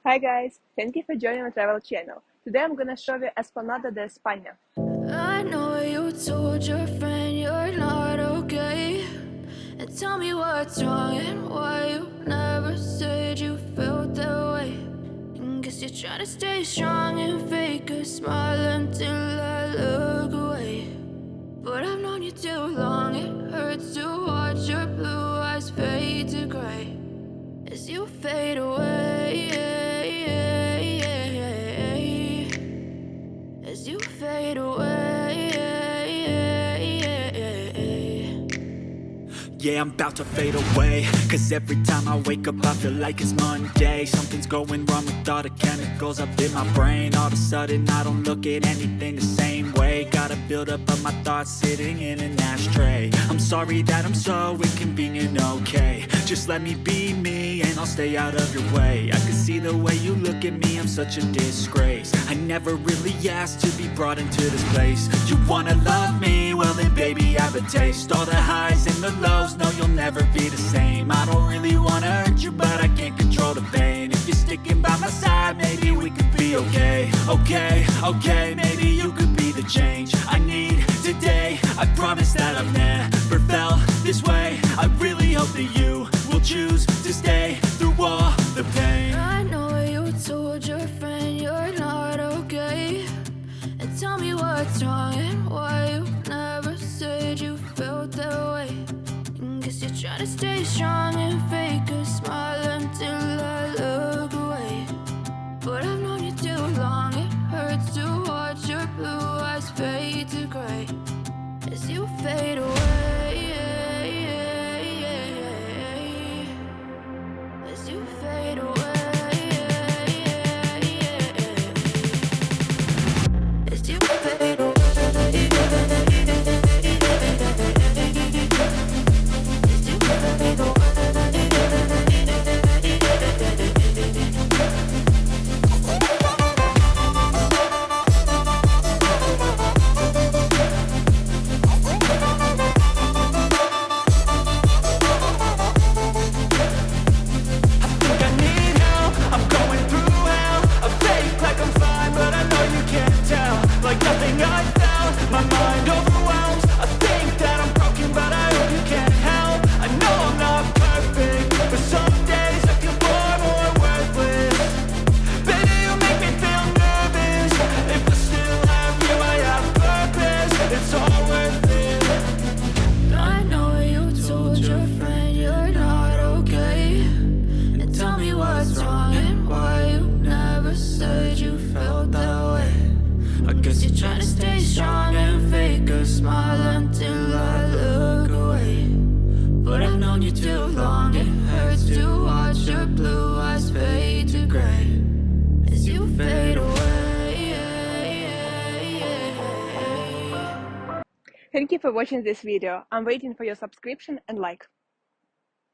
Hi guys, thank you for joining my travel channel. Today I'm gonna show you Esplanada de España. I know you told your friend you're not okay, and tell me what's wrong and why you never said you felt that way. And guess you're trying to stay strong and fake a smile until I look away. But I've known you too long, it hurts to watch your blue eyes fade to gray as you fade away. As you fade away. Yeah, I'm about to fade away, cause every time I wake up I feel like it's Monday. Something's going wrong with all the chemicals up in my brain. All of a sudden I don't look at anything the same way. Got a buildup of my thoughts sitting in an ashtray. I'm sorry that I'm so inconvenient, okay. Just let me be me and I'll stay out of your way. I can see the way you look at me, I'm such a disgrace. I never really asked to be brought into this place. You wanna love me? Well then baby I have a taste. All the highs and the lows, no you'll never be the same. I don't really wanna hurt you but I can't control the pain. If you're sticking by my side maybe we could be okay. Okay, maybe you could be the change I need today. I promise that I've never felt this way. I really hope that you will choose to stay through all the pain. I know you told your friend you're not okay, and tell me what's wrong and why you never said you felt that way. And guess you're trying to stay strong and fake a smile until I look away. But I've known you too long, it hurts to watch your blue eyes fade to gray as you fade away. As you fade away. As you fade away. As you fade away. Like nothing I felt, my mind overwhelms. I think that I'm broken, but I hope you can't help. I know I'm not perfect, but some days I feel far more worthless. Baby, you make me feel nervous. If I still have you, I have purpose. It's all worth it. I know you told your friend you're not okay, and tell me what's wrong and why you never said you felt that way. I guess you're trying to stay strong and fake a smile until I look away. But I've known you too long, it hurts to watch your blue eyes fade to gray as you fade away. Thank you for watching this video. I'm waiting for your subscription and like.